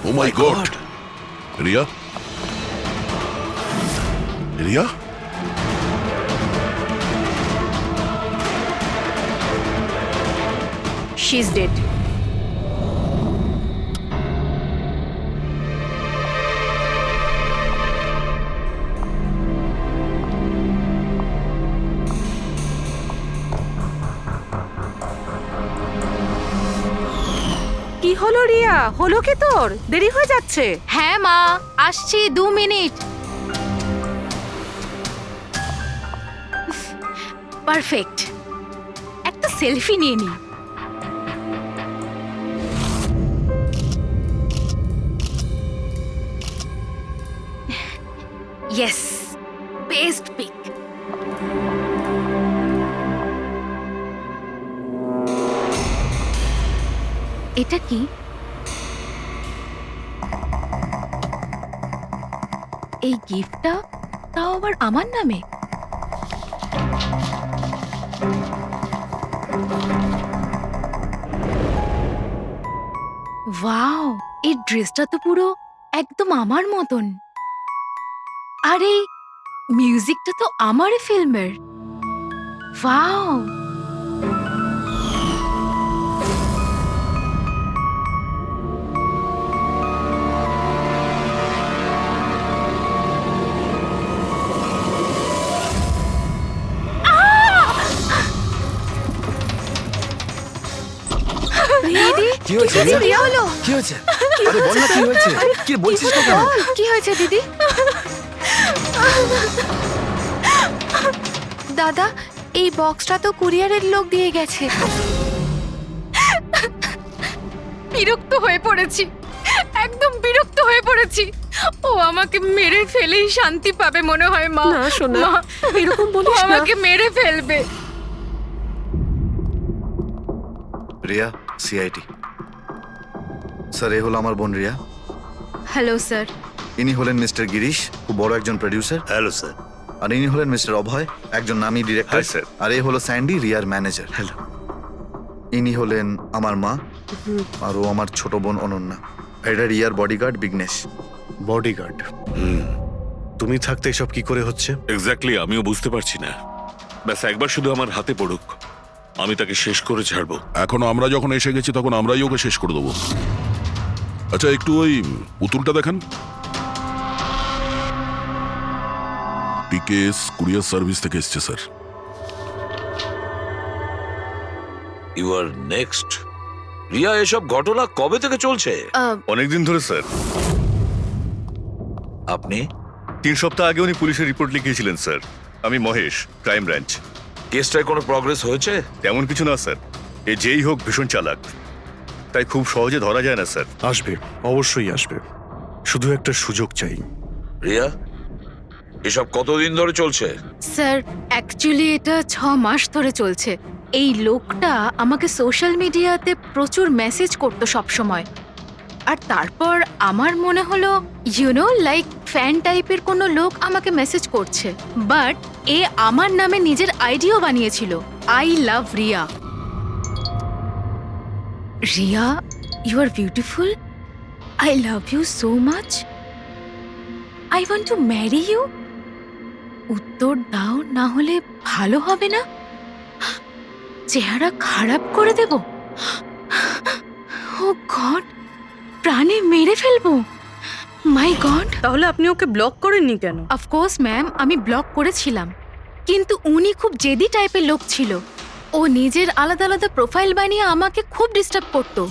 O my god, Riya, Riya, she is dead. কি হলো রিয়া? হলো কি তোর? দেরি হয়ে যাচ্ছে। হ্যাঁ মা, আসছি 2 মিনিট। পারফেক্ট, একটা সেলফি নিয়ে নি। Yes, best pic. এটা কি? এই গিফটটা তাও আবার আমার নামে। ওয়াও, এই ড্রেসটা তো পুরো একদম আমার মতন। আর এই মিউজিকটা তো আমারই ফিল্মের। ওয়াও, দিদি কি হয়েছে দিদি, রিয়া? কি হলো? কি হয়েছে? আরে বল না কি হয়েছে? কি বলছিস না কেন? কি হয়েছে দিদি? দাদা, এই বক্সটা তো কুরিয়ারের লোক দিয়ে গেছে। বিরক্ত হয়ে পড়েছি, একদম বিরক্ত হয়ে পড়েছি। ও আমাকে মেরে ফেলেই শান্তি পাবে মনে হয় মা। না সোনা, মা, এরকম ও বলিস না। আমাকে মেরে ফেলবে। রিয়া, সিআইটি। স্যার, এ হলো আমার বোন রিয়া। Hello sir. ইনি হলেন মিস্টার গিরিশ, খুব বড় একজন প্রডিউসার। Hello sir. আর ইনি হলেন মিস্টার অভয়, একজন নামী ডিরেক্টর। Hi, sir. আর এ হলো স্যান্ডি, রিয়ার ম্যানেজার। হ্যালো। ইনি হলেন আমার মা, আর ও আমার ছোট বোন অনন্যা। এটা রিয়ার বডিগার্ড বিঘ্নেশ। বডিগার্ড। তুমি থাকতে এসব কি করে হচ্ছে? এক্স্যাক্টলি আমিও বুঝতে পারছি না। ব্যাস একবার শুধু আমার হাতে পড়ুক, আমি তাকে শেষ করে ছাড়বো। এখনো আমরা যখন এসে গেছি তখন আমরাই ওকে শেষ করে দেবো। আচ্ছা, একটু ওই পুতুলটা দেখান। টিকেএস কুরিয়ার সার্ভিস থেকে এসছে sir. You are next. Riya, এসব ঘটনা কবে থেকে চলছে? অনেকদিন ধরে স্যার। আপনি 3 সপ্তাহ আগে উনি পুলিশের রিপোর্ট লিখিয়েছিলেন স্যার। আমি মহেশ, ক্রাইম ব্রাঞ্চ। কেসটায় কোনো প্রগ্রেস হয়েছে? তেমন কিছু না স্যার। এ যেই হোক ভীষণ চালাক, তাই খুব সহজে ধরা যায় না স্যার। আসবে, অবশ্যই আসবে, শুধু একটা সুযোগ চাই। রিয়া, এসব কতদিন ধরে চলছে? স্যার, অ্যাকচুয়ালি এটা 6 মাস ধরে চলছে। এই লোকটা আমাকে সোশ্যাল মিডিয়াতে প্রচুর মেসেজ করতো সব সময়। আর তারপর আমার মনে হলো লাইক ফ্যান টাইপের কোনো লোক আমাকে মেসেজ করছে। বাট এ আমার নামে নিজের আইডিও বানিয়েছিল, I love Riya. Riya, you are beautiful, I love you so much, I want to marry you. উত্তর দাও, না হলে ভালো হবে না। চেহারা খারাপ করে দেব। ও গড, প্রাণে মেরে ফেলবো। মাই গড। তাহলে আপনি ওকে ব্লক করেননি কেন? অফকোর্স ম্যাম, আমি ব্লক করেছিলাম, কিন্তু উনি খুব জেদি টাইপের লোক ছিল। ও নিজের আলাদা আলাদা প্রোফাইল বানিয়ে আমাকে খুব ডিস্টার্ব করতো।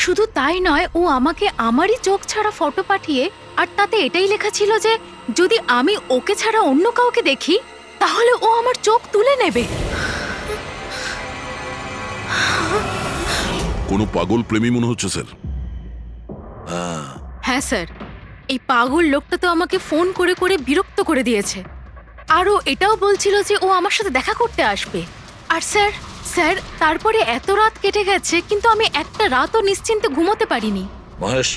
শুধু তাই নয়, ও আমাকে আমারই চোখ ছাড়া ফটো পাঠিয়ে, আর তাতে এটাই লেখা ছিল যে যদি আমি ওকে ছাড়া অন্য কাউকে দেখি তাহলে ও আমার চোখ তুলে নেবে। কোনো পাগল প্রেমী মনে হচ্ছে স্যার। হ্যাঁ স্যার, এই পাগল লোকটা তো আমাকে ফোন করে করে বিরক্ত করে দিয়েছে। আর ও এটাও বলছিল যে ও আমার সাথে দেখা করতে আসবে। আর স্যার স্যার তারপরে এত রাত কেটে গেছে, কিন্তু আমি একটা রাতও নিশ্চিন্তে ঘুমোতে পারিনি। মহেশ,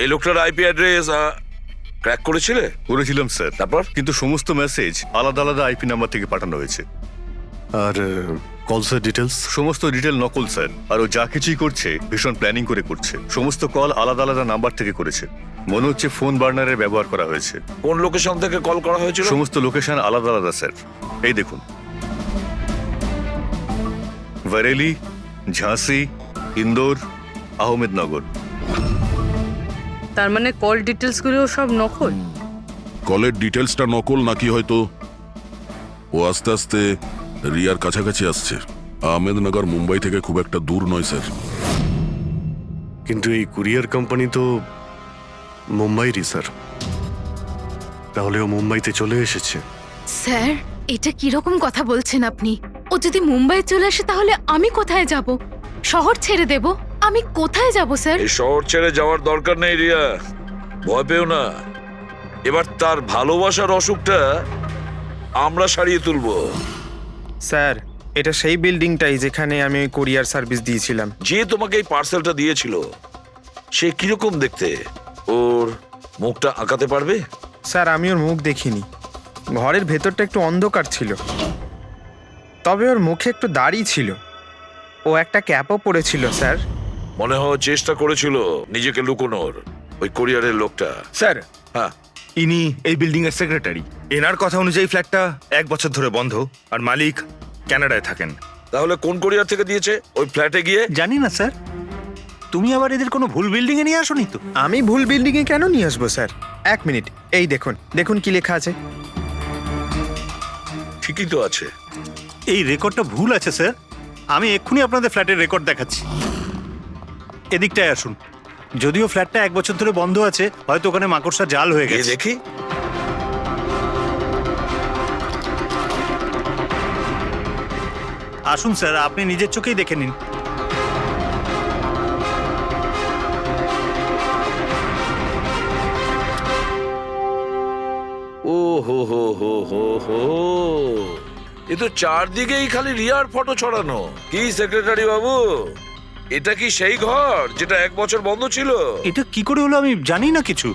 এই লোকটার আইপি অ্যাড্রেস ক্র্যাক করেছিলে? করেছিলাম স্যার, তারপর? কিন্তু সমস্ত মেসেজ আলাদা আলাদা আইপি নাম্বার থেকে পাঠানো হয়েছে। আর কলসের ডিটেলস? সমস্ত ডিটেল নকল স্যার, আর ও যা কিছুই করছে ভীষণ প্ল্যানিং করে করছে। সমস্ত কল আলাদা আলাদা নাম্বার থেকে করেছে। মনে হচ্ছে ফোন বার্নারের ব্যবহার করা হয়েছে। কোন লোকেশন থেকে কল করা হয়েছিল? সমস্ত লোকেশন আলাদা আলাদা স্যার। এই দেখুন, বরেলি, ঝাঁসি, ইন্দোর, আহমেদনগর। তার মানে কল ডিটেলস গুলো সব নকল। কলের ডিটেলসটা নকল নাকি হয়তো ও আস্তে আস্তে রিয়ার কাছাকাছি আসছে। আহমেদনগর মুম্বাই থেকে খুব একটা দূর নয় স্যার। কিন্তু এই কুরিয়ার কোম্পানি তো মুম্বাইরই স্যার। তাহলে ও মুম্বাইতে চলে এসেছে। স্যার, এটা কিরকম কথা বলছেন আপনি? ও যদি মুম্বাই চলে আসে তাহলে আমি কোথায় যাব? শহর ছেড়ে দেব? আমি কোথায় যাব স্যার? এই শহর ছেড়ে যাওয়ার দরকার নেই রিয়া, ভয় পেও না। এবার তার ভালোবাসার অসুখটা আমরা সারিয়ে তুলবো। স্যার, এটা সেই বিল্ডিংটাই যেখানে আমি ওই কোরিয়ার সার্ভিস দিয়েছিলাম। যে তোমাকে এই পার্সেলটা দিয়েছিল সে কিরকম দেখতে? ওর মুখটা আঁকাতে পারবে? স্যার, আমি ওর মুখ দেখিনি। ঘরের ভেতরটা একটু অন্ধকার ছিল, তবে ওর মুখে একটু দাড়ি ছিল। ও একটা ক্যাপও পরেছিল স্যার। মনে হয় চেষ্টা করেছিল নিজেকে লুকোনোর, ওই কোরিয়ারের লোকটা। স্যার, হ্যাঁ, ইনি এই বিল্ডিং এর সেক্রেটারি। এনার কথা অনুযায়ী ফ্ল্যাটটা 1 বছর ধরে বন্ধ, আর মালিক কানাডায় থাকেন। তাহলে কোন কোরিয়ার থেকে দিয়েছে? ওই ফ্ল্যাটে গিয়ে? জানি না স্যার, তুমি আবার এদের কোনো ভুল বিল্ডিং এ নিয়ে আসোনি তো? আমি ভুল বিল্ডিংয়ে কেন নিয়ে আসবো স্যার? 1 মিনিট, এই দেখুন দেখুন কি লেখা আছে। ঠিকই তো আছে। এই রেকর্ডটা ভুল আছে স্যার। আমি এক্ষুনি আপনাদের ফ্ল্যাটের রেকর্ড দেখাচ্ছি। এদিকটায় আসুন। যদিও ফ্ল্যাটটা 1 বছর ধরে বন্ধ আছে, হয়তো ওখানে মাকড়সা জাল হয়ে গিয়ে গেছে। দেখি। আসুন স্যার, আপনি নিজের চোখেই দেখে নিন। ও হো হো হো হো হো, এ তো চারদিকেই খালি রিয়ার ফটো ছড়ানো। কি সেক্রেটারি বাবু, এটা কি সেই ঘর যেটা 1 বছর বন্ধ ছিল? এটা কি করে হলো আমি জানি না কিছু।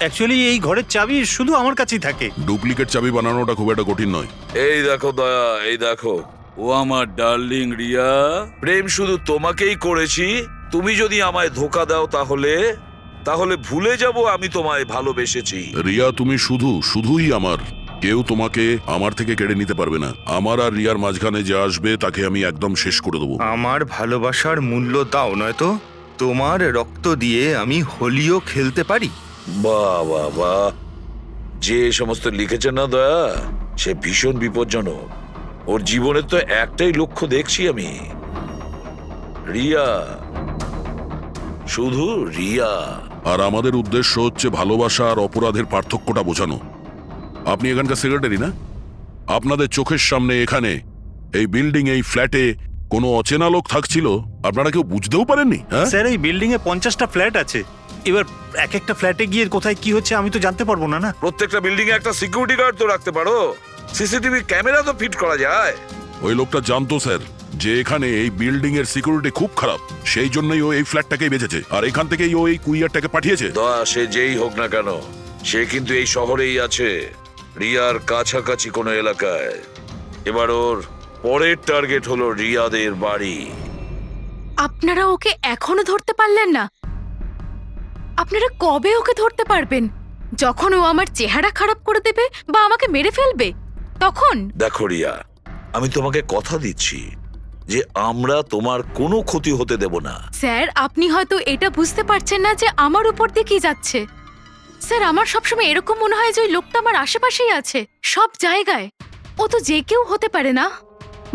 অ্যাকচুয়ালি এই ঘরের চাবি শুধু আমার কাছেই থাকে। ডুপ্লিকেট চাবি বানানোটা খুব একটা কঠিন নয়। এই দেখো দয়া, এই দেখো, ও আমার ডার্লিং রিয়া। প্রেম শুধু তোমাকেই করেছি। তুমি যদি আমায় ধোকা দাও তাহলে ভুলে যাব আমি তোমায় ভালোবেসেছি। রিয়া, তুমি শুধুই আমার। কেউ তোমাকে আমার থেকে কেড়ে নিতে পারবে না। আমার আর রিয়ার মাঝখানে যে আসবে তাকে আমি একদম শেষ করে দেবো। আমার ভালোবাসার মূল্য দাও, নয়তো তোমার রক্ত দিয়ে আমি হোলিও খেলতে পারি। বাহ বাহ বাহ, যে সমস্ত লিখেছে না দয়া, সে ভীষণ বিপজ্জনক। ওর জীবনের তো একটাই লক্ষ্য দেখছি আমি, রিয়া, শুধু রিয়া। আর আমাদের উদ্দেশ্য হচ্ছে ভালোবাসা আর অপরাধের পার্থক্যটা বোঝানো। আপনি এখানকার সেক্রেটারি না? আপনাদের চোখের সামনে এখানে এই বিল্ডিং, এই ফ্ল্যাটে কোনো অচেনা লোক থাকছিল, আপনারা কেউ বুঝতেও পারেননি? হ্যাঁ স্যার, এই বিল্ডিং এ 50টা ফ্ল্যাট আছে। এবার এক একটা ফ্ল্যাটে গিয়ে কোথায় কি হচ্ছে আমি তো জানতে পারবো না। প্রত্যেকটা বিল্ডিং এ একটা সিকিউরিটি গার্ড তো রাখতে পারো, সিসিটিভি ক্যামেরা তো ফিট করা যায়। ওই লোকটা জানতো স্যার যে এখানে এই বিল্ডিং এর সিকিউরিটি খুব খারাপ, সেই জন্যই ও এই ফ্ল্যাটটাকেই বেঁচেছে, আর এখান থেকেই ও এই কুরিয়ারটাকে পাঠিয়েছে। দয়া, সে যেই হোক না কেন, সে কিন্তু এই শহরেই আছে, রিয়ার কাছাকাছি কোনো এলাকায়। এবার ওর পরের টার্গেট হলো রিয়াদের বাড়ি। আপনারা ওকে এখনো ধরতে পারলেন না? আপনারা কবে ওকে ধরতে পারবেন? যখন ও আমার চেহারা খারাপ করে দেবে বা আমাকে মেরে ফেলবে তখন? দেখো রিয়া, আমি তোমাকে কথা দিচ্ছি যে আমরা তোমার কোনো ক্ষতি হতে দেব না। স্যার, আপনি হয়তো এটা বুঝতে পারছেন না যে আমার উপর দিয়ে কি যাচ্ছে। স্যার, আমার সবসময় এরকম মনে হয় যে ওই লোকটা আমার আশেপাশেই আছে, সব জায়গায়। ও তো যে কেউ হতে পারে না?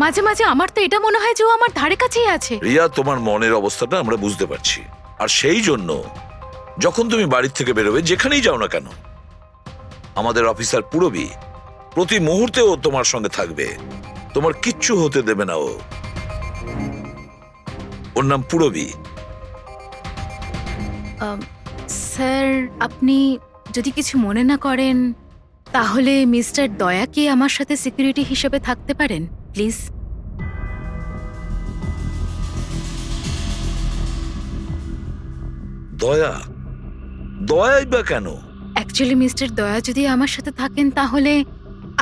মাঝে মাঝে আমার তো এটা মনে হয় যে ও আমার ধারে কাছেই আছে। রিয়া, তোমার মনের অবস্থাটা আমরা বুঝতে পারছি, আর সেই জন্য যখন তুমি বাড়ির থেকে বেরোবে, যেখানেই যাও না কেন, আমাদের অফিসার পুরবী প্রতি মুহূর্তে ও তোমার সঙ্গে থাকবে, তোমার কিচ্ছু হতে দেবে না। ওর নাম পুরবী। স্যার, আপনি যদি কিছু মনে না করেন তাহলে মিস্টার দয়াকে আমার সাথে সিকিউরিটি হিসেবে থাকতে পারেন প্লিজ। দয়া? দয়াই বা কেন? অ্যাকচুয়ালি মিস্টার দয়া যদি আমার সাথে থাকেন তাহলে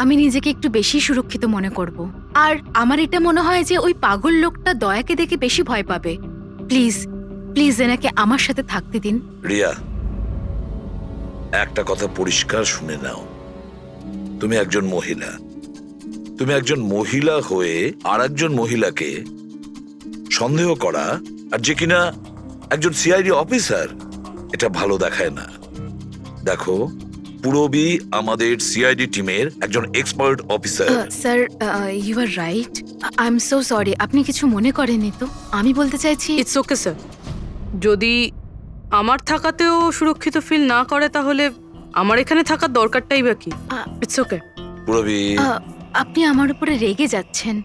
আমি নিজেকে একটু বেশি সুরক্ষিত মনে করব। আর আমার এটা মনে হয় যে ওই পাগল লোকটা দয়াকে দেখে বেশি ভয় পাবে। প্লিজ প্লিজ এনাকে আমার সাথে থাকতে দিন। রিয়া, একটা কথা পরিষ্কার শুনে নাও, তুমি একজন মহিলা। তুমি একজন মহিলা হয়ে আর একজন মহিলাকে সন্দেহ করা, আর যে কিনা একজন সিআইডি অফিসার, এটা ভালো দেখায় না। দেখো, পুরবী আমাদের সিআইডি টিমের একজন expert officer. Sir, you are right. I am so sorry. আপনি কিছু মনে করেননি তো? আমি বলতে চাইছি ইটস ওকে স্যার। যদি আমার থাকাতেও সুরক্ষিত ফিল না করে তাহলে আমার এখানে থাকার দরকারটাই বা কি? It's okay. পুরবী, আপনি আমার উপরে রেগে যাচ্ছেন।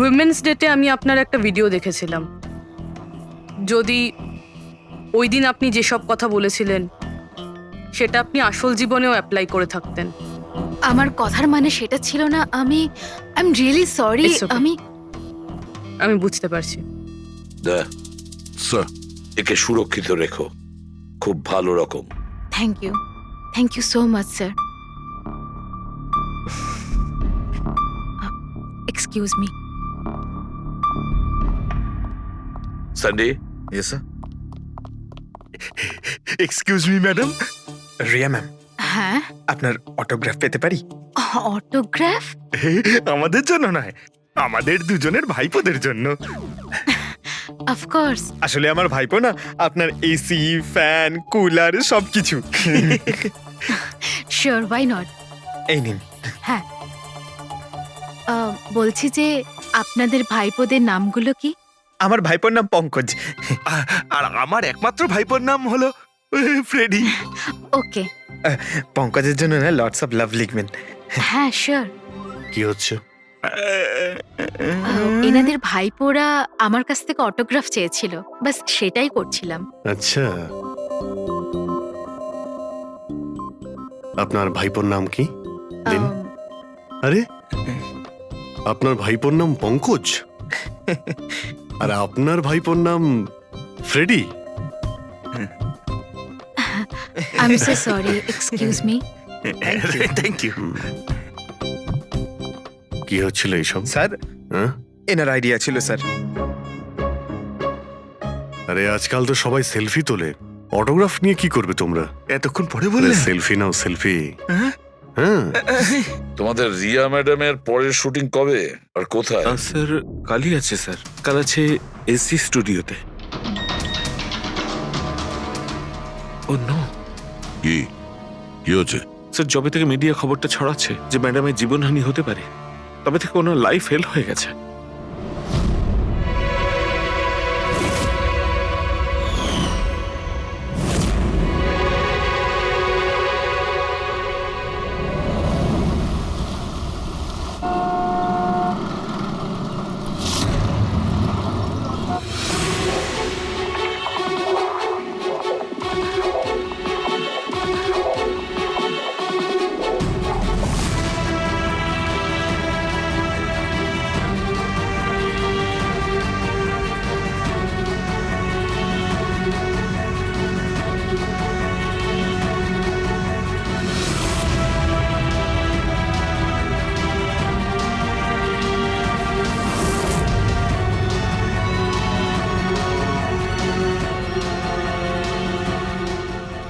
উইমেন্স ডেতে আমি আপনার একটা ভিডিও দেখেছিলাম। যদি ওই দিন আপনি যেসব কথা বলেছিলেন সেটা আপনি আসল জীবনেও অ্যাপ্লাই করে থাকতেন। আমার কথার মানে সেটা ছিল না। I am really sorry. It's okay. আমি বুঝতে পারছি। স্যার, একে সুরক্ষিত রেখো, খুব ভালো রকম। Thank you so much sir. Excuse me. Sunday, yes sir. Excuse me madam. Riya ma'am, হ্যাঁ, আপনার অটোগ্রাফ পেতে পারি? অটোগ্রাফ? আমাদের জন্য নয়, আমাদের দুজনের ভাইপোদের জন্য। অফকোর্স। আসলে আমার ভাইপো না আপনার এসি, ফ্যান, কুলার সবকিছু। Sure, why not. এই নিন। হ্যাঁ, বলছি যে আপনাদের ভাইপোদের নামগুলো কি? আমার ভাইপোর নাম পঙ্কজ, আর আমার একমাত্র ভাইপোর নাম হলো ফ্রেডি। ওকে। পঙ্কজের জন্য না লটস অফ লাভ লিখবেন। হ্যাঁ, শিওর। কি হচ্ছে? এনাদের ভাইপোরা আমার কাছ থেকে অটোগ্রাফ চেয়েছিল, বাস সেটাই করছিলাম। আচ্ছা, আপনার ভাইপোর নাম কি? দিন। আরে, আপনার ভাইপোর নাম পঙ্কজ আর আপনার ভাইপোর নাম Freddy? I am so sorry, excuse me. Thank you. কি হচ্ছিল এইসব? স্যার, হ্যাঁ? এনার আইডিয়া ছিল স্যার। আরে আজকাল তো সবাই সেলফি তোলে, অটোগ্রাফ নিয়ে কি করবে তোমরা? এতক্ষণ পরে বললেন? সেলফি নাও, সেলফি। হ্যাঁ, তোমাদের রিয়া ম্যাডামের পরের শুটিং কবে আর কোথায়? স্যার, কালই আছে স্যার। কাল আছে এসি স্টুডিওতে। ও নো কি কি হচ্ছে? স্যার, যবে থেকে মিডিয়া খবরটা ছড়াচ্ছে যে ম্যাডামের জীবনহানি হতে পারে, তবে থেকে ওনার লাইফ ফেল হয়ে গেছে।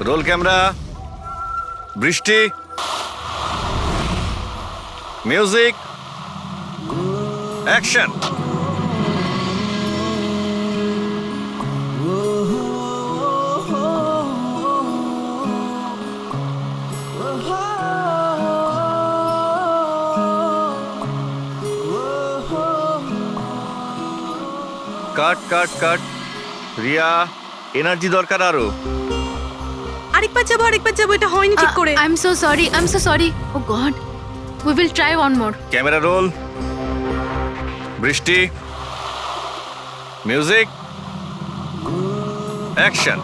রোল ক্যামেরা, বৃষ্টি, music, action. Cut cut cut. Riya, energy দরকার আরো। আরেকবার যাবো, এটা হয়নি ঠিক করে। I am so sorry. Oh God, we will try one more. Camera roll, বৃষ্টি, মিউজিক, অ্যাকশন।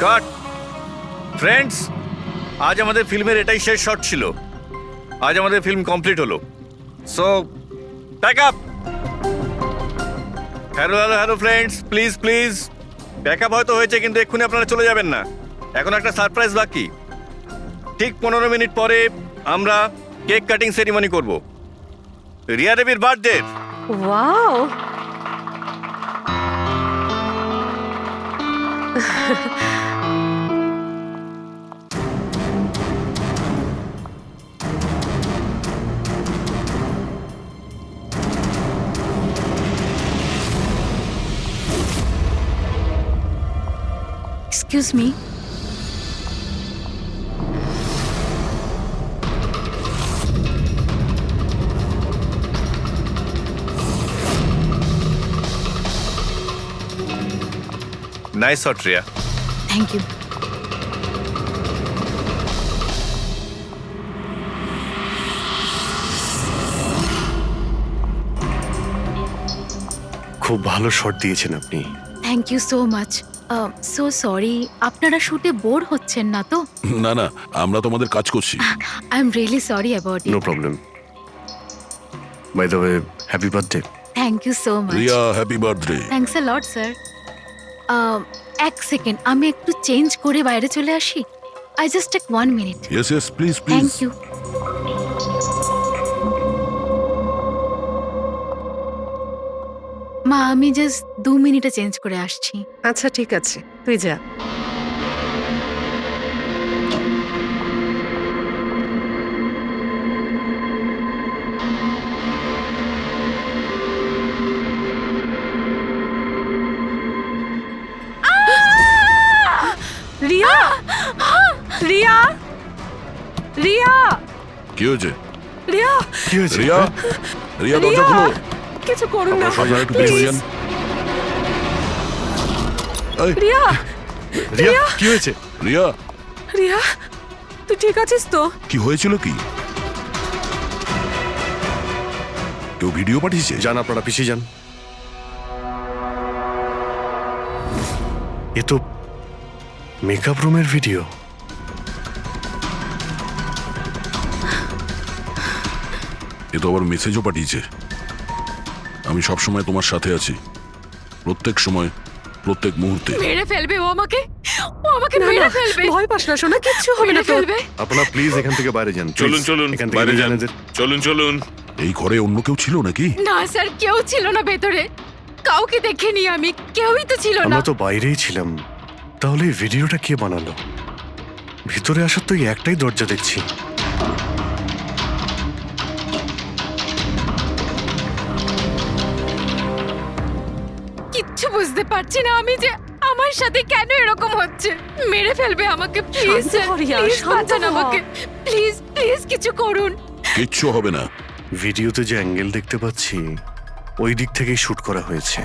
কাট ফ্রেন্ডস, আজ আমাদের ফিল্মের এটাই শেষ শট ছিল। আজ আমাদের ফিল্ম কমপ্লিট হলো। So pack up. Hello hello hello friends, please please pack up হয়তো হয়েছে, কিন্তু এক্ষুনি আপনারা চলে যাবেন না। এখন একটা সারপ্রাইজ বাকি। ঠিক 15 মিনিট পরে আমরা কেক কাটিং সেরিমনি করব রিয়া দেবীর birthday. Wow, excuse me, nice shot Riya. Thank you. খুব ভালো শট দিয়েছেন আপনি। Thank you so much. So sorry, আপনারা শুটে বোর হচ্ছেন না তো? না না, আমরা তোমাদের কাজ করছি। I am really sorry about no it. Problem. By the way, happy birthday. Thank you so much. Riya, happy birthday. Thanks a lot sir. এক সেকেন্ড, আমি একটু চেঞ্জ করে বাইরে চলে আসি। I just take 1 minute. Yes yes, please please. Thank you. মা, আমি just 2 মিনিটে চেঞ্জ করে আসছি। আচ্ছা ঠিক আছে, তুই যা। রিয়া, রিয়া, রিয়া, কি হয়েছে? রিয়া, কি হয়েছে? রিয়া, রিয়া দরজা খুলো। কিছু করুন না, আপনারা একটু পিছনে যান। এই, রিয়া, রিয়া, কি হয়েছে? রিয়া, রিয়া, তুই ঠিক আছিস তো? কি হয়েছিল কি? কেউ ভিডিও পাঠিয়েছে? যান, আপনারা পিছিয়ে যান। এ তো মেকআপ রুমের ভিডিও। এ তো আবার মেসেজও পাঠিয়েছে। আমি সব সময় তোমার সাথে আছি, প্রত্যেক সময়, প্রত্যেক মুহূর্তে। মেরে ফেলবে ও আমাকে, ও আমাকে মেরে ফেলবে। ভয় পাস না সোনা, কিচ্ছু হবে না মেরে তোর। ফেলবে। আপনারা প্লিজ এখান থেকে বাইরে যান। please। চলুন চলুন, এখান থেকে বাইরে যান। এদের। চলুন চলুন। এই ঘরে অন্য কেউ ছিল নাকি? না স্যার, কেউ ছিল না ভেতরে। কাউকে দেখিনি আমি, কেউই তো ছিল না। আমরা তো বাইরেই ছিলাম। তাহলে এই ভিডিওটা কে বানালো? ভিতরে আসার তো এই একটাই দরজা দেখছি। কিচ্ছু বুঝতে পারছি না আমি যে আমার সাথে কেন এরকম হচ্ছে। মেরে ফেলবে আমাকে, প্লিজ শান্ত হ রিয়া, প্লিজ শান্ত বাঁচান হ। আমাকে, প্লিজ প্লিজ কিছু করুন। কিচ্ছু হবে না। ভিডিওতে যে অ্যাঙ্গেল দেখতে পাচ্ছি, ওই দিক থেকেই শুট করা হয়েছে।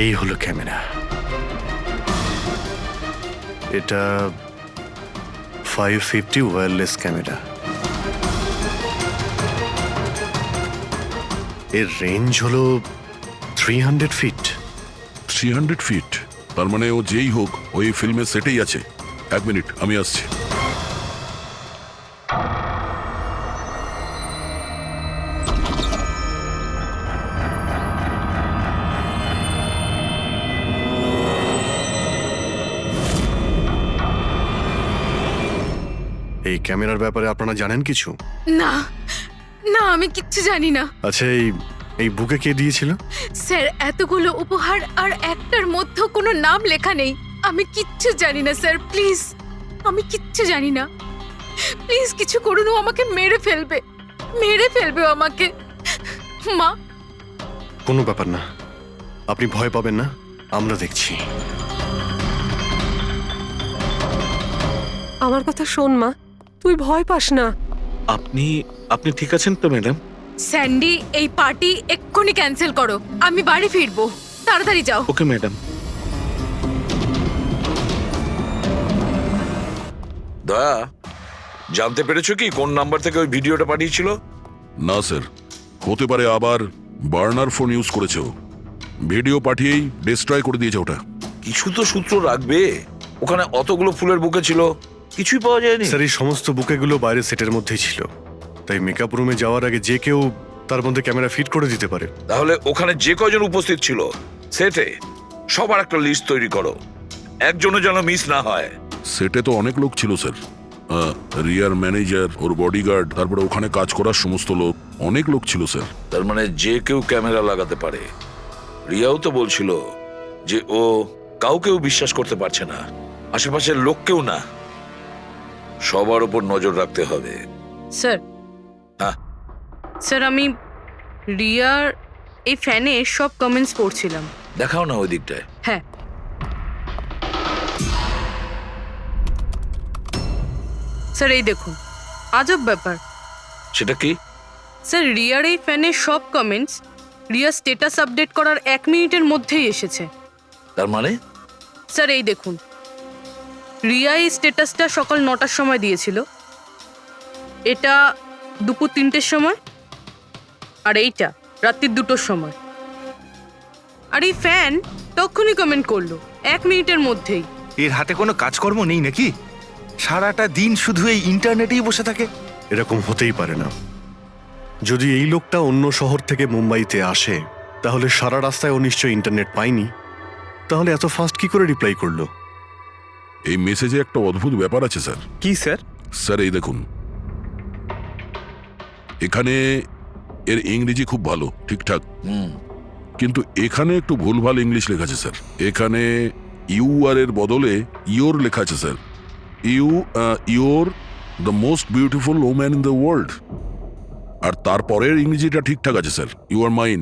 এই হলো ক্যামেরা। এটা 550 ওয়্যারলেস ক্যামেরা। এর রেঞ্জ হলো 300 ফিট। 300 ফিট? তার মানে ও যেই হোক ওই ফিল্মের সেটেই আছে। 1 মিনিট, আমি আসছি। এই ক্যামেরার ব্যাপারে আপনারা জানেন কিছু? না না, আমি কিচ্ছু জানি না আচ্ছা, এই বুকে কে দিয়েছিল? স্যার। এতগুলো উপহার আর একটার মধ্যে কোনো নাম লেখা নেই। আমি কিচ্ছু জানি না স্যার, প্লিজ। আমি কিচ্ছু জানি না, প্লিজ কিছু করুন। ও আমাকে মেরে ফেলবে, মেরে ফেলবে ও আমাকে। মা, কোনো ব্যাপার না, আপনি ভয় পাবেন না, আমরা দেখছি। আমার কথা শোন মা, তুই ভয় পাস না। আপনি ঠিক আছেন তো ম্যাডাম? স্যান্ডি, এই পার্টি এক্ষুনি ক্যান্সেল করো। আমি বাড়ি ফিরবো, তাড়াতাড়ি যাও। Okay madam. দয়া, জানতে পেরেছো কি কোন নাম্বার থেকে ওই ভিডিওটা পাঠিয়েছিল? না স্যার, হতে পারে আবার বার্নার ফোন ইউজ করেছে ও। ভিডিও পাঠিয়েই ডিস্ট্রয় করে দিয়েছে ওটা। কিছু তো সূত্র রাখবে। ওখানে অতগুলো ফুলের বুকে ছিল, কিছুই পাওয়া যায়নি। স্যার, এই সমস্ত বুকেগুলো বাইরে সেটের মধ্যেই ছিল, তাই মেকআপ রুমে যাওয়ার আগে যে কেউ তার মধ্যে ক্যামেরা ফিট করে দিতে পারে। তাহলে ওখানে যে কজন উপস্থিত ছিল সেটে সবার একটা লিস্ট তৈরি করো, একজনও যেন মিস না হয়। সেটে তো অনেক লোক ছিল স্যার, রিয়ার ম্যানেজার, ওর বডিগার্ড, তারপরে ওখানে কাজ করার সমস্ত লোক, অনেক লোক ছিল স্যার। তার মানে যে কেউ ক্যামেরা লাগাতে পারে। রিয়াও তো বলছিল যে ও কাউকেও বিশ্বাস করতে পারছে না, আশেপাশের লোককেও না। সবার উপর নজর রাখতে হবে। স্যার, হ্যাঁ স্যার আমি রিয়ার এই ফ্যানে সব কমেন্টস পড়ছিলাম। দেখাও না ওই দিকটায়। হ্যাঁ স্যার, এই দেখুন, আজব ব্যাপার। সেটা কি? স্যার, রিয়ার এই ফ্যানের সব কমেন্টস রিয়ার স্ট্যাটাস আপডেট করার 1 মিনিটের মধ্যেই এসেছে। তার মানে? স্যার এই দেখুন, রিয়া এই স্ট্যাটাসটা সকাল 9টার সময় দিয়েছিল, এটা দুপুর 3টের সময়, আর এইটা রাত্রি 2টোর সময়। আর এই ফ্যান তখনই কমেন্ট করলো 1 মিনিটের মধ্যেই। এর হাতে কোনো কাজকর্ম নেই নাকি? সারাটা দিন শুধু এই ইন্টারনেটেই বসে থাকে। এরকম হতেই পারে না। যদি এই লোকটা অন্য শহর থেকে মুম্বাইতে আসে, তাহলে সারা রাস্তায় ও নিশ্চয়ই ইন্টারনেট পায়নি। তাহলে এত ফাস্ট কি করে রিপ্লাই করলো? এই মেসেজে একটা অদ্ভুত ব্যাপার আছে স্যার। কি স্যার? স্যার এই দেখুন, এখানে এর ইংরেজি খুব ভালো, ঠিকঠাক, কিন্তু এখানে একটু ভুলভাল ইংলিশ লেখা আছে স্যার। এখানে ইউ আর এর বদলে ইয়োর লেখা আছে sir. Your the most beautiful woman in the world. আর তারপরের ইংরেজিটা ঠিকঠাক আছে sir, you are mine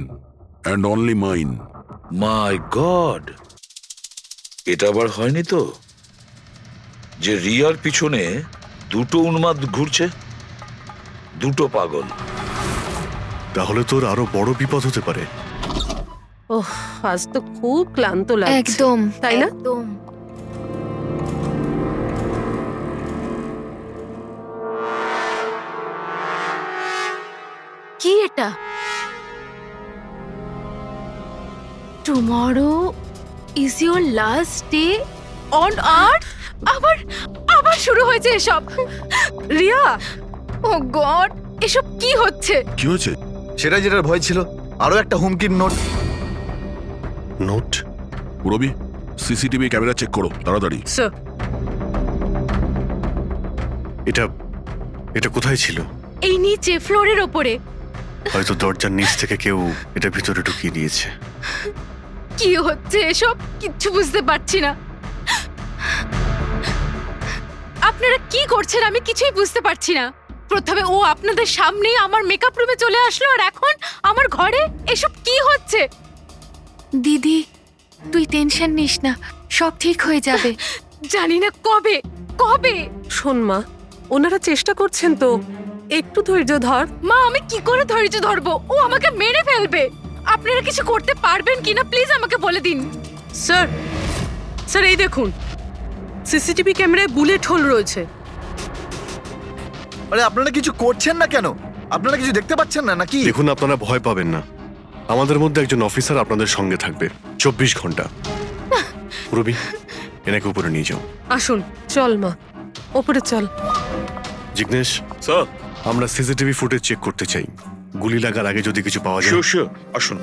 and only mine. My god, এটা আবার হয়নি তো যে রিয়ার পিছনে দুটো উন্মাদ ঘুরছে, দুটো পাগল। তাহলে তোর আরো বড় বিপদ হতে পারে। ওহ, আজ তো খুব ক্লান্ত লাগছে। একদম, তাই না? একদম। কি এটা? Tomorrow is your last day on earth. আবার শুরু হয়েছে এসব। রিয়া, ও গড, এসব কি হচ্ছে? কি হয়েছে? সেটা যেটার ভয় ছিল, আরো একটা হুমকির নোট। নোট? রবি, সিসিটিভি ক্যামেরা চেক করো তাড়াতাড়ি। স্যার, এটা কোথায় ছিল? এই নিচে ফ্লোরের ওপরে। হয়তো দরজার নিচ থেকে কেউ এটা ভিতরে ঢুকিয়ে দিয়েছে। কি হচ্ছে এসব? কিচ্ছু বুঝতে পারছি না। আপনারা কি করছেন আমি কিছুই বুঝতে পারছি না। প্রথমে ও আপনাদের সামনেই আমার মেকআপ রুমে চলে আসলো, আর এখন আমার ঘরে এসব কি হচ্ছে? দিদি, তুই টেনশন নিস না, সব ঠিক হয়ে যাবে। জানি না কবে কবে। শোন মা, ওনারা চেষ্টা করছেন তো, একটু ধৈর্য ধর। মা, আমি কি করে ধৈর্য ধরবো? ও আমাকে মেরে ফেলবে। আপনারা কিছু করতে পারবেন কিনা প্লিজ আমাকে বলে দিন। স্যার, স্যার এই দেখুন, সিসিটিভি ক্যামেরায় বুলেট হোল রয়েছে। আরে আপনারা কিছু করছেন না কেন? আপনারা কিছু দেখতে পাচ্ছেন না নাকি? দেখুন, আপনারা ভয় পাবেন না। আমাদের মধ্যে একজন অফিসার আপনাদের সঙ্গে থাকবে 24 ঘন্টা। রবি, এনাকে উপরে নিয়ে যাও। আসুন। চল মা, ওপরে চল। জিগ্নেশ স্যার, আমরা সিসিটিভি ফুটেজ চেক করতে চাই। গুলি লাগার আগে যদি কিছু পাওয়া যায়। শিওর শিওর, আসুন।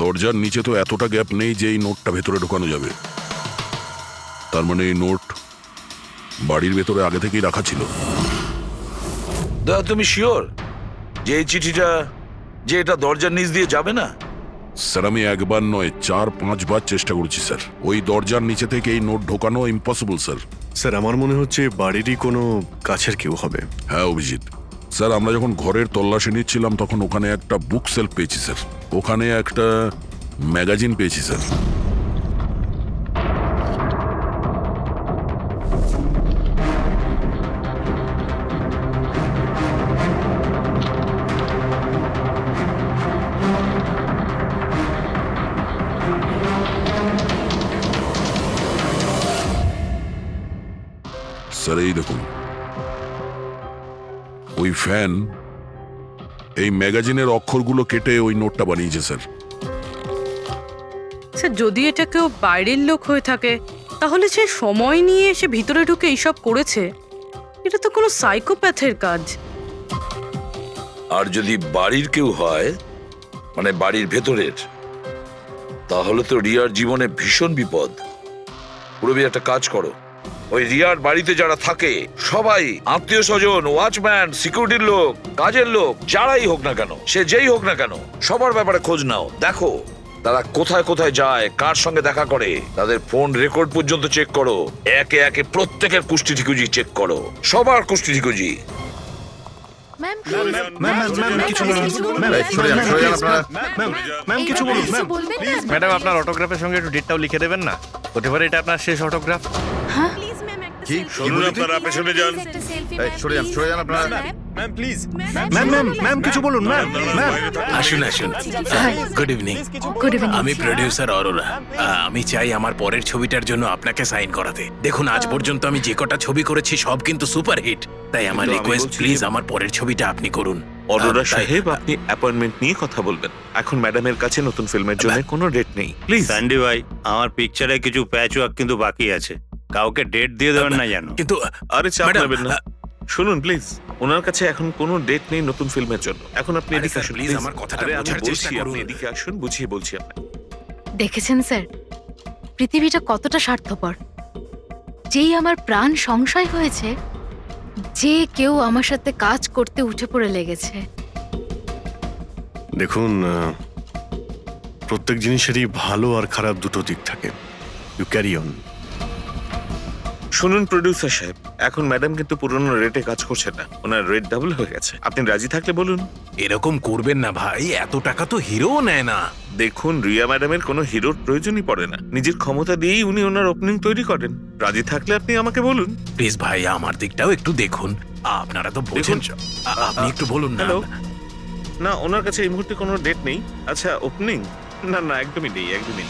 দরজার নিচে তো এতটা গ্যাপ নেই যে এই নোটটা ভেতরে ঢোকানো যাবে। তার মানে এই নোট বাড়ির ভেতরে আগে থেকেই রাখা ছিল। দাদা, তুমি শিওর যে এই চিঠিটা যে এটা দরজার নিচ দিয়ে যাবে না? স্যার, আমি একবার নয় 4-5 বার চেষ্টা করেছি স্যার। ওই দরজার নিচে থেকে এই নোট ঢোকানো ইম্পসিবল স্যার। স্যার, আমার মনে হচ্ছে বাড়িরই কোনো কাছের কেউ হবে। হ্যাঁ অভিজিৎ স্যার, আমরা যখন ঘরের তল্লাশি নিচ্ছিলাম তখন ওখানে একটা বুক সেলফ পেয়েছি স্যার। ওখানে একটা ম্যাগাজিন পেয়েছি স্যার। এই দেখুন, ওই ফ্যান এই ম্যাগাজিনের অক্ষরগুলো কেটে ওই নোটটা বানিয়েছে স্যার। স্যার যদি এটা কেউ বাইরের লোক হয়ে থাকে তাহলে সে সময় নিয়ে এসে ভিতরে ঢুকে এইসব করেছে, এটা তো কোনো সাইকোপ্যাথের কাজ। আর যদি বাড়ির কেউ হয়, মানে বাড়ির ভেতরের, তাহলে তো রিয়ার জীবনে ভীষণ বিপদ। পুরবি একটা কাজ করো, ওই রিয়ার বাড়িতে যারা থাকে সবাই আত্মীয় স্বজন, ওয়াচম্যান, সিকিউরিটির লোক, কাজের লোক, যারাই হোক না কেন, সে যেই হোক না কেন, সবার ব্যাপারে খোঁজ নাও। দেখো তারা কোথায় কোথায় যায়, কার সঙ্গে দেখা করে, তাদের ফোন রেকর্ড পর্যন্ত চেক করো। একে একে প্রত্যেকের কুষ্টি ঠিকুজি চেক করো, সবার কুষ্টি ঠিকুজি। ম্যাম ম্যাম কিছু বলুন ম্যাম। বলবেন না? ম্যাডাম আপনার অটোগ্রাফের সঙ্গে একটু ডেটটাও লিখে দেবেন না? হতে পারে এটা আপনার শেষ অটোগ্রাফ। কি শুনুন, আপনারা পেছনে যান। সরে যান আপনারা। ম্যাম কিছু বলুন ম্যাম। আসুন আসুন। Good evening. Good evening. আমি প্রডিউসার অরোরা। আমি চাই আমার পরের ছবিটার জন্য আপনাকে সাইন করাতে। দেখুন আজ পর্যন্ত আমি যে কটা ছবি করেছি সব কিন্তু সুপারহিট, তাই আমার কিন্তু আমি রিকোয়েস্ট বলছি- প্লিজ আমার পরের ছবিটা আপনি করুন। অরোরা তাই- সাহেব, আপনি অ্যাপয়েন্টমেন্ট নিয়ে কথা বলবেন। এখন ম্যাডামের কাছে নতুন ফিল্মের জন্য কোনো ডেট নেই, প্লিজ। স্যান্ডি ভাই, আমার পিকচারে কিছু প্যাচ ওয়ার্ক কিন্তু বাকি আছে, কাউকে ডেট দিয়ে দেবেন না জানো। কিন্তু আরে চাপ ম্যাডাম, নেবেন না। শুনুন প্লিজ, ওনার কাছে এখন কোনো ডেট নেই নতুন ফিল্মের জন্য। এখন আপনি আরে এদিকে স্যার, আসুন প্লিজ, প্লিজ। আমার কথাটা আরে আমি বোঝার চেষ্টা বলছি, আপনি করুন। এদিকে আসুন, বুঝিয়ে বলছি আপনাকে। দেখেছেন স্যার, পৃথিবীটা কতটা স্বার্থপর। যেই আমার প্রাণ সংশয় হয়েছে, যে কেউ আমার সাথে কাজ করতে উঠে পড়ে লেগেছে। দেখুন, প্রত্যেক জিনিসেরই ভালো আর খারাপ দুটো দিক থাকে। You carry on. শুনুন প্রডিউসার সাহেব, এখন ম্যাডাম কিন্তু পুরনো রেটে কাজ করছে না, ওনার রেট ডাবল হয়ে গেছে। আপনি রাজি থাকলে বলুন। এরকম করবেন না ভাই, এত টাকা তো হিরোও নেয় না। দেখুন, রিয়া ম্যাডামের কোনো হিরোর প্রয়োজনই পড়ে না, নিজের ক্ষমতা দিয়েই উনি ওনার ওপেনিং তৈরি করেন। রাজি থাকলে আপনি আমাকে বলুন। প্লিজ ভাই, আমার দিকটাও একটু দেখুন। আপনারা তো বোঝেন। আপনি একটু বলুন না। হ্যালো, না ওনার কাছে এই মুহূর্তে কোনো ডেট নেই। আচ্ছা, ওপেনিং? না না, একদমই নেই, একদমই নেই।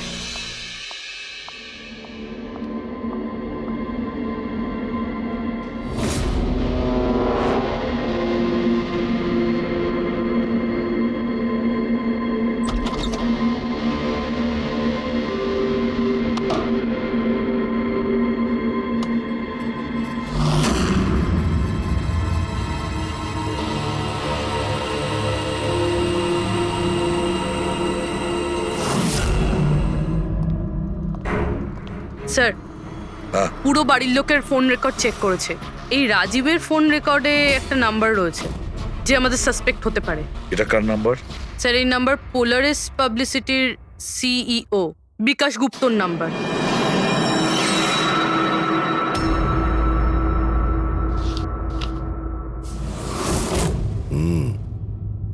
স্যার, হ্যাঁ। পুরো বাড়ির লোকের ফোন রেকর্ড চেক করেছে। এই রাজীবের ফোন রেকর্ডে একটা নাম্বার রয়েছে যে আমাদের সাসপেক্ট হতে পারে। এটা কার নাম্বার? স্যার এই নাম্বার পোলারিস পাবলিসিটির সিইও বিকাশ গুপ্তর নাম্বার।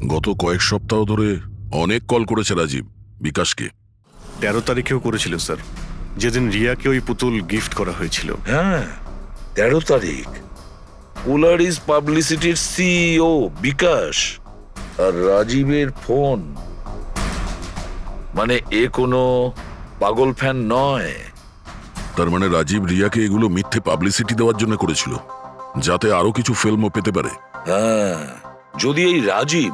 গত কয়েক সপ্তাহ ধরে অনেক কল করেছে রাজীব বিকাশকে। 13 তারিখেও করেছিল স্যার, যেদিন রিয়াকে ওই পুতুল গিফট করা হয়েছিল। হ্যাঁ, 13 তারিখ। পোলারিস পাবলিসিটির সিইও বিকাশ আর রাজীবের ফোন, মানে এ কোনো পাগল ফ্যান নয়। তার মানে রাজীব রিয়াকে এগুলো মিথ্যে পাবলিসিটি দেওয়ার জন্য করেছিল, যাতে আরো কিছু ফিল্মও পেতে পারে। হ্যাঁ, যদি এই রাজীব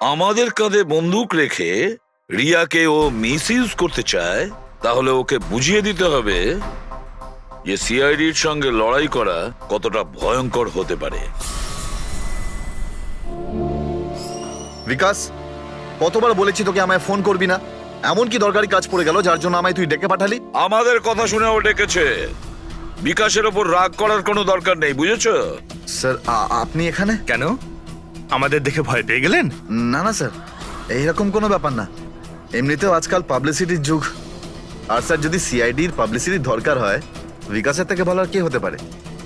আমাদের কাঁধে বন্দুক রেখে রিয়াকে ও মিসইউজ করতে চায়, তাহলে ওকে বুঝিয়ে দিতে হবে যে সিআইডির সঙ্গে লড়াই করা কতটা ভয়ঙ্কর হতে পারে। বিকাশ, কতবার বলেছি তোকে আমায় ফোন করবি না? এমন কি দরকারি কাজ পড়ে গেল যার জন্য আমায় তুই ডেকে পাঠালি? আমাদের কথা শুনে ও ডেকেছে। বিকাশের ওপর রাগ করার কোনো দরকার নেই, বুঝেছো? স্যার, আপনি এখানে কেন, আমাদের দেখে ভয় পেয়ে গেলেন? না না স্যার, এইরকম কোনো ব্যাপার না। এমনিতেও আজকাল পাবলিসিটির যুগ। আর স্যার, যদি সিআইডির পাবলিসিটির দরকার হয়, বিকাশের থেকে ভালো আর কে হতে পারে?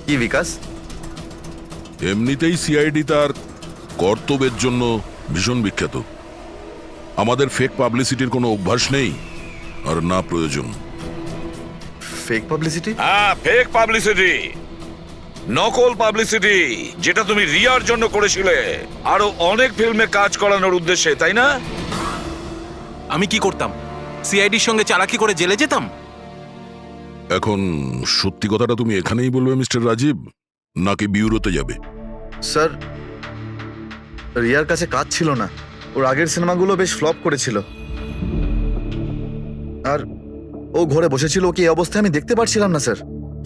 কি বিকাশ? এমনিতেই সিআইডি তার কর্তব্যের জন্য ভীষণ বিখ্যাত। আমাদের ফেক পাবলিসিটির কোনো অভ্যাস নেই, আর না প্রয়োজন। Fake publicity? হ্যাঁ, ফেক পাবলিসিটি, নকল পাবলিসিটি, যেটা তুমি রিয়ার জন্য করেছিলে আরো অনেক ফিল্মে কাজ করানোর উদ্দেশ্যে, তাই না? আমি কি করতাম? সিআইডির সঙ্গে চালাকি করে জেলে যেতাম? এখন সত্যি কথাটা তুমি এখানেই বলবে মিস্টার রাজীব, নাকি বিউরোতে যাবে? স্যার, রিয়ার কাছে কাজ ছিল না। ওর আগের সিনেমাগুলো বেশ ফ্লপ করেছিল, আর ও ঘরে বসেছিল। ওকে এই অবস্থায় আমি দেখতে পারছিলাম না স্যার,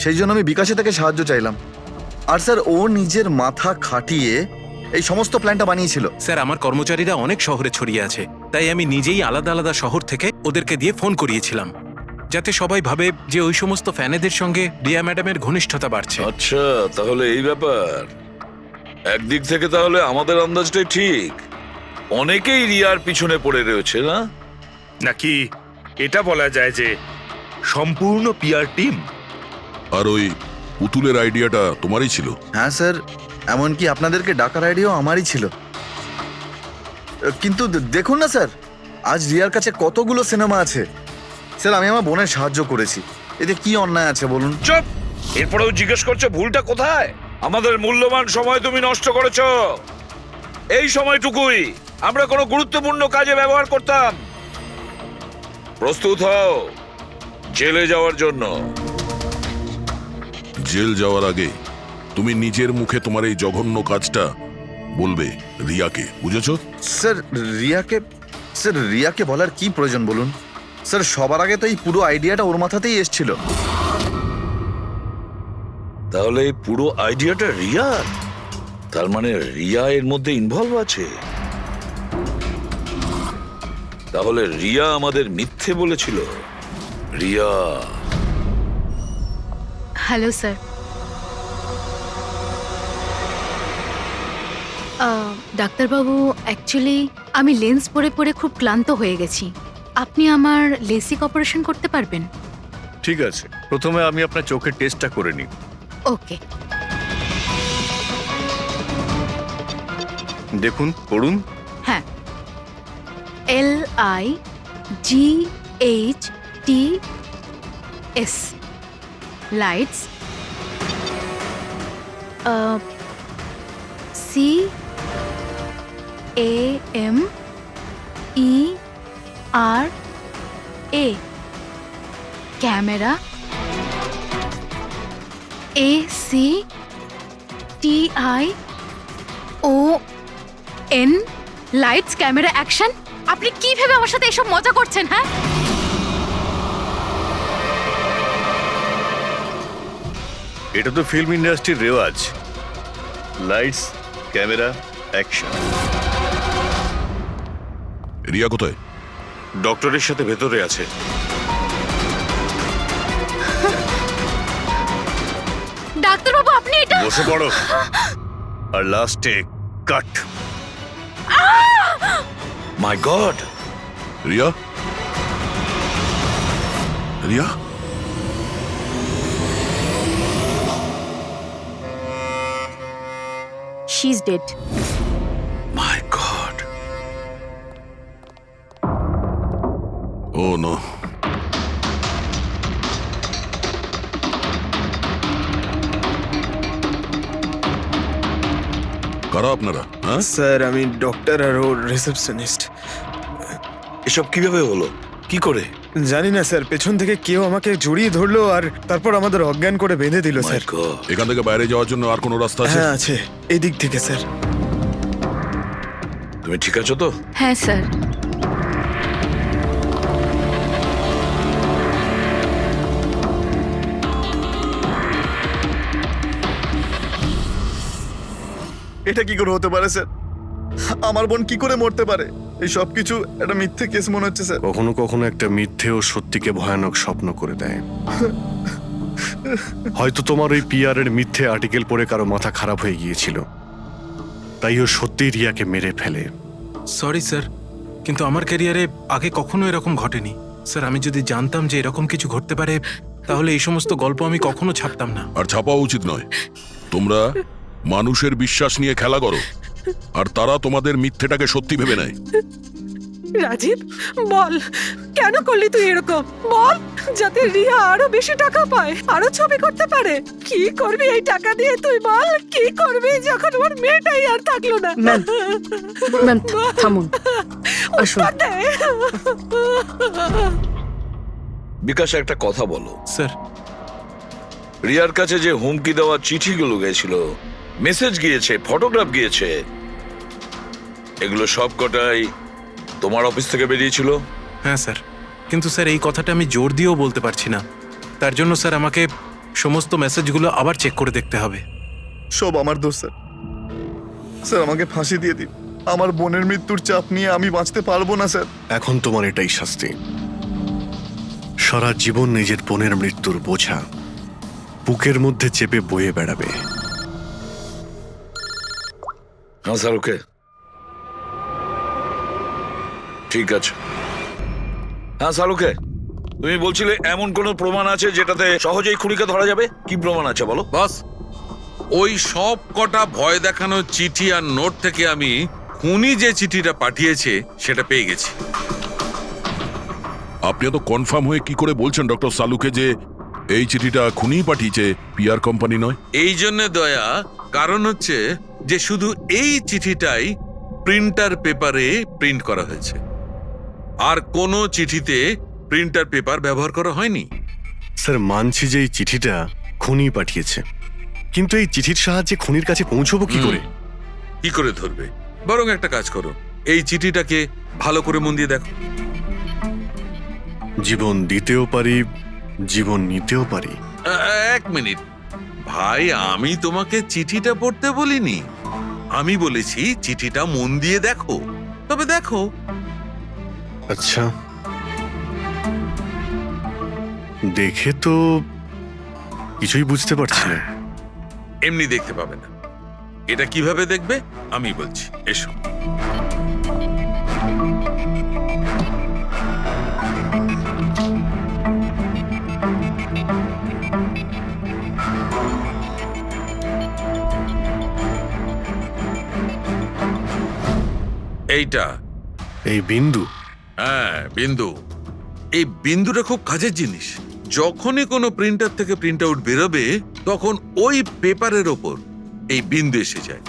সেই জন্য আমি বিকাশে থেকে সাহায্য চাইলাম। আর স্যার, ও নিজের মাথা খাটিয়ে এই সমস্ত প্ল্যানটা বানিয়েছিল। স্যার, আমার কর্মচারীরা অনেক শহরে ছড়িয়ে আছে, তাই আমি নিজেই আলাদা আলাদা শহর থেকে ওদেরকে দিয়ে ফোন করিয়েছিলাম, যাতে সবাই ভাবে যে ওই সমস্ত ফ্যানেদের সঙ্গে রিয়া ম্যাডামের ঘনিষ্ঠতা বাড়ছে। আচ্ছা, তাহলে এই ব্যাপার। একদিক থেকে তাহলে আমাদের আন্দাজটাই ঠিক, অনেকেই রিয়ার পিছনে পড়ে রয়েছে না? নাকি এটা বলা যায় যে সম্পূর্ণ পিআর টিম? আর ওই পুতুলের আইডিয়াটা তোমারই ছিল? হ্যাঁ স্যার, এমনকি আপনাদেরকে ডাকার আইডিয়াও আমারই ছিল। কিন্তু দেখুন না স্যার, আজ রিয়ার কাছে কতগুলো সিনেমা আছে। স্যার, আমি আমার বোনের সাহায্য করেছি, এতে কি অন্যায় আছে বলুন? চুপ! এরপরেও জিজ্ঞেস করছো ভুলটা কোথায়? আমাদের মূল্যবান সময় তুমি নষ্ট করেছো। এই সময়টুকুই আমরা কোনো গুরুত্বপূর্ণ কাজে ব্যবহার করতাম। প্রস্তুত হও জেলে যাওয়ার জন্য। জেল যাওয়ার আগে তুমি নিজের মুখে তোমার এই জঘন্য কাজটা বলবে রিয়াকে, বুঝেছো? স্যার, রিয়াকে বলার কি প্রয়োজন বলুন? স্যার, সবার আগে তো এই পুরো আইডিয়াটা ওর মাথাতেই এসেছিল। তাহলে এই পুরো আইডিয়াটা রিয়ার? তার মানে রিয়া এর মধ্যে ইনভলভ আছে। তাহলে রিয়া আমাদের মিথ্যে বলেছিল। রিয়া। Hello sir. ডাক্তারবাবু, অ্যাকচুয়ালি আমি লেন্স পরে পরে খুব ক্লান্ত হয়ে গেছি। আপনি আমার লেসিক অপারেশন করতে পারবেন? ঠিক আছে, প্রথমে আমি আপনার চোখের টেস্টটা করে নিই। ওকে। দেখুন, পড়ুন। হ্যাঁ, LIGHTS lights, CAMERA camera, ACTION lights, camera, action. আপনি কি ভেবে আমার সাথে এসব মজা করছেন? হ্যাঁ, এটা তো ফিল্ম ইন্ডাস্ট্রির রেওয়াজ। Lights, camera, action. রিয়া কোথায়? ডক্টরের সাথে ভেতরে আছে। ডাক্তারবাবু, আপনি এটা বসে পড়ো। আর লাস্টে cut. My god! Riya? Riya? She is dead. My god! Oh no. কারা আপনারা? হ্যাঁ স্যার, আমি ডক্টর আর ওর রিসেপশনিস্ট। এসব কিভাবে হলো? কি করে? জানি না স্যার, পেছন থেকে কেউ আমাকে জড়িয়ে ধরলো আর তারপর আমাদের অজ্ঞান করে বেঁধে দিল My স্যার। God! এখান থেকে বাইরে যাওয়ার জন্য আর কোনো রাস্তা আছে? হ্যাঁ আছে, এদিক থেকে স্যার। তুমি ঠিক আছো তো? হ্যাঁ স্যার। এটা কি করে হতে পারে স্যার? আমার বোন কি করে মরতে পারে? এই সব কিছু একটা মিথ্যে কেস মনে হচ্ছে স্যার। কখনো কখনো একটা মিথ্যে ও সত্যিকে ভয়ানক স্বপ্ন করে দেয়। হয়তো তোমার ওই পিআর এর মিথ্যে আর্টিকেল পড়ে কারো মাথা খারাপ হয়ে গিয়েছিল, তাই ও সত্যি রিয়াকে মেরে ফেলে। সরি স্যার, কিন্তু আমার ক্যারিয়ারে আগে কখনো এরকম ঘটেনি। স্যার, আমি যদি জানতাম যে এরকম কিছু ঘটতে পারে, তাহলে এই সমস্ত গল্প আমি কখনো ছাপতাম না। আর ছাপাও উচিত নয়। তোমরা মানুষের বিশ্বাস নিয়ে খেলা করো, আর তারা তোমাদের মিথ্যেটাকে সত্যি ভেবে নেয়। রাজীব, বল কেন করলি তুই এরকম? বল, যাতে রিয়া আরো বেশি টাকা পায়, আরো ছবি করতে পারে। কি করবি এই টাকা দিয়ে তুই? বল, কি করবি যখন ওর মেয়েটাই আর থাকলো না? ম্যাম, থামুন, আসুন। উত্তর দে। বিকাশ, একটা কথা বলো। স্যার, রিয়ার কাছে যে হুমকি দেওয়া চিঠিগুলো গেছিল, মেসেজ গিয়েছে, ফটোগ্রাফ গিয়েছে, এগুলো সব কটাই তোমার অফিস থেকে বেরিয়েছিল? হ্যাঁ স্যার, কিন্তু স্যার এই কথাটা আমি জোর দিয়েও বলতে পারছি না। তার জন্য স্যার আমাকে সমস্ত মেসেজগুলো আবার চেক করে দেখতে হবে। সব আমার দোষ স্যার। স্যার আমাকে ফাঁসি দিয়ে দিন। আমার বোনের মৃত্যুর চাপ নিয়ে আমি বাঁচতে পারবো না স্যার। এখন তোমার এটাই শাস্তি। সারা জীবন নিজের বোনের মৃত্যুর বোঝা বুকের মধ্যে চেপে বয়ে বেড়াবে। হ্যাঁ স্যার, ওকে, ঠিক আছে। হ্যাঁ স্যার, ওকে। তুমি বলছিলে এমন কোন প্রমাণ আছে যেটাতে সহজেই খুনিকে ধরা যাবে? কি প্রমাণ আছে বলো? বস, ওই সব কটা ভয় দেখানো চিঠি আর নোট থেকে আমি খুনি যে চিঠিটা পাঠিয়েছে সেটা পেয়ে গেছি। আপনি তো কনফার্ম হয়ে কি করে বলছেন ডক্টর সালুকে যে এই চিঠিটা খুনি পাঠিয়েছে, পিআর কোম্পানি নয়? এই জন্য দয়া, কারণ হচ্ছে যে শুধু এই চিঠিটাই প্রিন্টার পেপারে প্রিন্ট করা হয়েছে, আর কোনো চিঠিতে প্রিন্টার পেপার ব্যবহার করা হয়নি। স্যার মানছি যে এই চিঠিটা খুনি পাঠিয়েছে, কিন্তু এই চিঠির সাহায্যে খুনির কাছে পৌঁছবো কি করে? কি করে ধরবে? বরং একটা কাজ করো, এই চিঠিটাকে ভালো করে মন দিয়ে দেখো। জীবন দিতেও পারি, জীবন নিতেও পারি। এক মিনিট ভাই, আমি তোমাকে চিঠিটা পড়তে বলিনি, আমি বলেছি চিঠিটা মন দিয়ে দেখো। তবে দেখো। আচ্ছা, দেখে তো কিছুই বুঝতে পারছি না। এমনি দেখতে পাবে না, এটা কিভাবে দেখবে আমি বলছি, এসো। এইটা এই বিন্দু? হ্যাঁ, বিন্দু। এই বিন্দুটা খুব কাজের জিনিস। যখনই কোনো প্রিন্টার থেকে প্রিন্ট আউট বেরোবে তখন ওই পেপারের ওপর এই বিন্দু এসে যায়।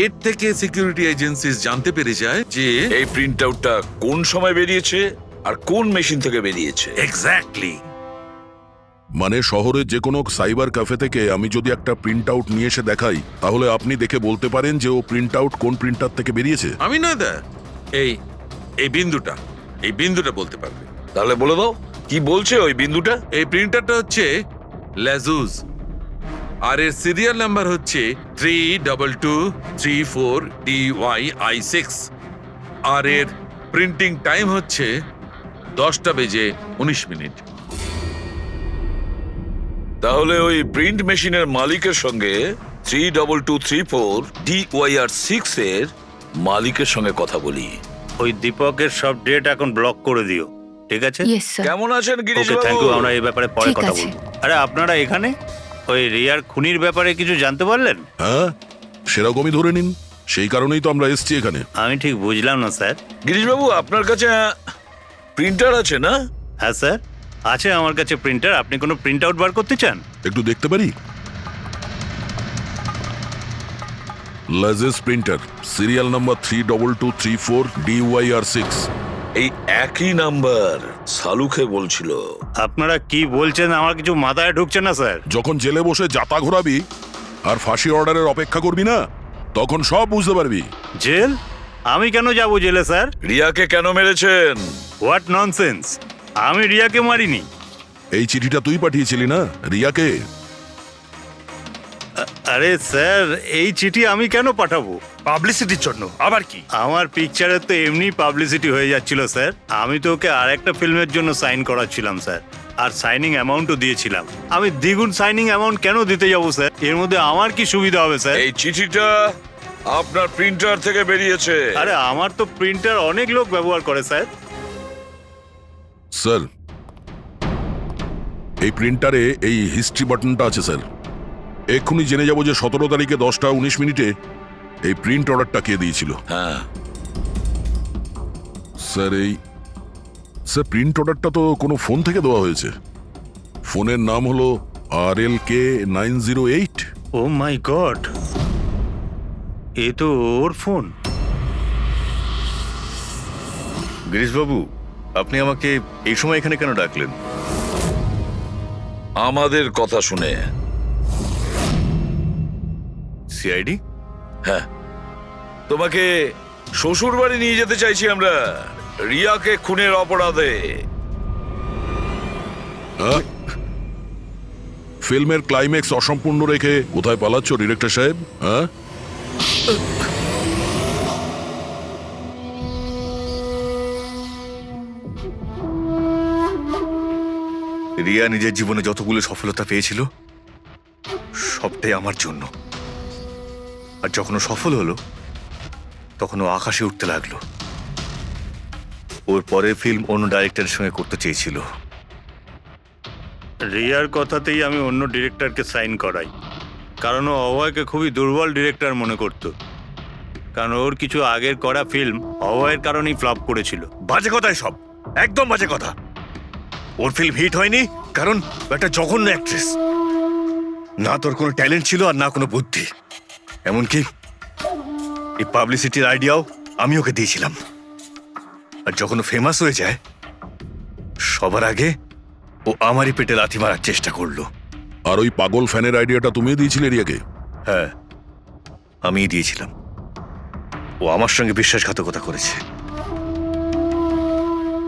এর থেকে সিকিউরিটি এজেন্সিস জানতে পেরে যায় যে এই প্রিন্ট আউটটা কোন সময় বেরিয়েছে আর কোন মেশিন থেকে বেরিয়েছে। এক্স্যাক্টলি। মানে শহরের যে কোনো সাইবার ক্যাফে থেকে আমি যদি একটা প্রিন্ট আউট নিয়ে এসে দেখাই, তাহলে আপনি দেখে বলতে পারেন যে ও প্রিন্ট আউট কোন প্রিন্টার থেকে বেরিয়েছে? আমি না দা, এই এই বিন্দুটা বলতে পারবে। তাহলে বলে দাও, কি বলছে ওই বিন্দুটা? এই প্রিন্টারটা হচ্ছে লেজুস, আর এর সিরিয়াল নাম্বার হচ্ছে 32234DYI6, আর এর প্রিন্টিং টাইম হচ্ছে 10:19। তাহলে ওই প্রিন্ট মেশিনের মালিকের সঙ্গে 32234DYR6 এর মালিকের সঙ্গে কথা বলি। ওই দীপকের সব ডেট এখন ব্লক করে দিও, ঠিক আছে? Yes sir. কেমন আছেন গিরিশ ওকে, থ্যাংক বাবু? ইউ। আমরা এই ব্যাপারে পরে ঠিক কথা আছে। বলবো। আরে আপনারা এখানে ওই রিয়ার খুনির ব্যাপারে কিছু জানতে পারলেন? হ্যাঁ, সেরকমই ধরে নিন, সেই কারণেই তো আমরা এসছি এখানে। আমি ঠিক বুঝলাম না স্যার। গিরিশ বাবু, আপনার কাছে প্রিন্টার আছে না? হ্যাঁ স্যার, আছে আমার কাছে প্রিন্টার। আপনি কোনো প্রিন্ট আউট বার করতে চান? একটু দেখতে পারি? লাজেস প্রিন্টার, সিরিয়াল নাম্বার 32234DYR6। এই একই নাম্বার সালুকে বলছিল। আপনারা কি বলছেন আমার কিছু মাথায় ঢুকছে না স্যার। যখন জেলে বসে জাতা ঘোরাবি আর ফাঁসি অর্ডারের অপেক্ষা করবি না, তখন সব বুঝতে পারবি। জেল? আমি কেন যাব জেলে স্যার? রিয়াকে কেন মেরেছেন? What nonsense! আমি রিয়াকে মারিনি। এই চিঠিটা তুই পাঠিয়েছিলি না রিয়াকে? আরে স্যার, এই চিঠি আমি কেন পাঠাবো? পাবলিসিটির জন্য আবার কি? আমার পিকচারের তো এমনি পাবলিসিটি হয়ে যাচ্ছিল স্যার। আমি তো ওকে আর একটা ফিল্মের জন্য সাইন করাচ্ছিলাম স্যার, আর সাইনিং অ্যামাউন্টও দিয়েছিলাম। আমি দ্বিগুণ সাইনিং অ্যামাউন্ট কেন দিতে যাবো স্যার? এর মধ্যে আমার কি সুবিধা হবে স্যার? এই চিঠিটা আপনার প্রিন্টার থেকে বেরিয়েছে। আরে আমার তো প্রিন্টার অনেক লোক ব্যবহার করে স্যার। স্যার, এই প্রিন্টারে এই হিস্ট্রি বাটনটা আছে স্যার। এক্ষুনি জেনে যাব যে 17 তারিখে 10:19 এই প্রিন্ট অর্ডারটা কে দিয়েছিল। হ্যাঁ স্যার, স্যার প্রিন্ট অর্ডারটা তো কোনো ফোন থেকে দেওয়া হয়েছে। ফোনের নাম হলো RLK908। ও মাই গড, এ তো ওর ফোন। গিরিশ বাবু, আপনি আমাকে এই সময় এখানে কেন ডাকলেন? আমাদের কথা শুনে সিআইডি? হ্যাঁ, তোমাকে শ্বশুর বাড়ি নিয়ে যেতে চাইছি আমরা, রিয়াকে খুনের অপরাধে। হ্যাঁ? ফিল্মের ক্লাইম্যাক্স অসম্পূর্ণ রেখে কোথায় পালাচ্ছ ডিরেক্টর সাহেব? হ্যাঁ, রিয়া নিজের জীবনে যতগুলো সফলতা পেয়েছিল সবটাই আমার জন্য। আর যখন ও সফল হলো তখন ও আকাশে উঠতে লাগলো। ওর পরের ফিল্ম অন্য ডাইরেক্টরের সঙ্গে করতে চেয়েছিল। রিয়ার কথাতেই আমি অন্য ডিরেক্টরকে সাইন করাই, কারণ ও অভয়কে খুবই দুর্বল ডিরেক্টর মনে করত। কারণ ওর কিছু আগের করা ফিল্ম অভয়ের কারণেই ফ্লপ করেছিল। বাজে কথা সব, একদম বাজে কথা। ওর ফিল্ম হিট হয়নি কারণ ও একটা জঘন্য অ্যাক্ট্রেস। না তোর কোনো ট্যালেন্ট ছিল আর না কোনো বুদ্ধি। এমনকি এই পাবলিসিটির আইডিয়াও আমি ওকে দিয়েছিলাম। আর যখন ও ফেমাস হয়ে যায় সবার আগে ও আমারই পেটে লাথি মারার চেষ্টা করলো। আর ওই পাগল ফ্যানের আইডিয়াটা তুমি দিয়েছিলে রিয়াকে? হ্যাঁ, আমিই দিয়েছিলাম। ও আমার সঙ্গে বিশ্বাসঘাতকতা করেছে,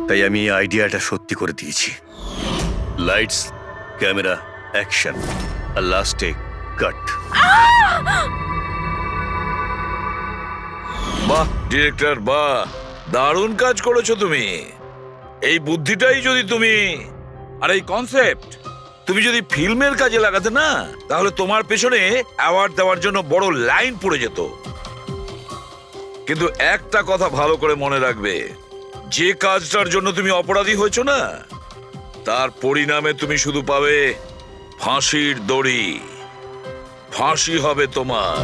তাই আমি এই আইডিয়াটা সত্যি করে দিয়েছি। লাইটস, ক্যামেরা, অ্যাকশন, আর লাস্টে কাট। বাহ ডিরেক্টর, বাহ, দারুণ কাজ করেছো তুমি। এই বুদ্ধিটাই যদি তুমি আর এই কনসেপ্ট তুমি যদি ফিল্মের কাজে লাগাতে না, তাহলে তোমার পেছনে অ্যাওয়ার্ড দেওয়ার জন্য বড় লাইন পড়ে যেত। কিন্তু একটা কথা ভালো করে মনে রাখবে, যে কাজটার জন্য তুমি অপরাধী হয়েছো না, তার পরিণামে তুমি শুধু পাবে ফাঁসির দড়ি। ফাঁসি হবে তোমার।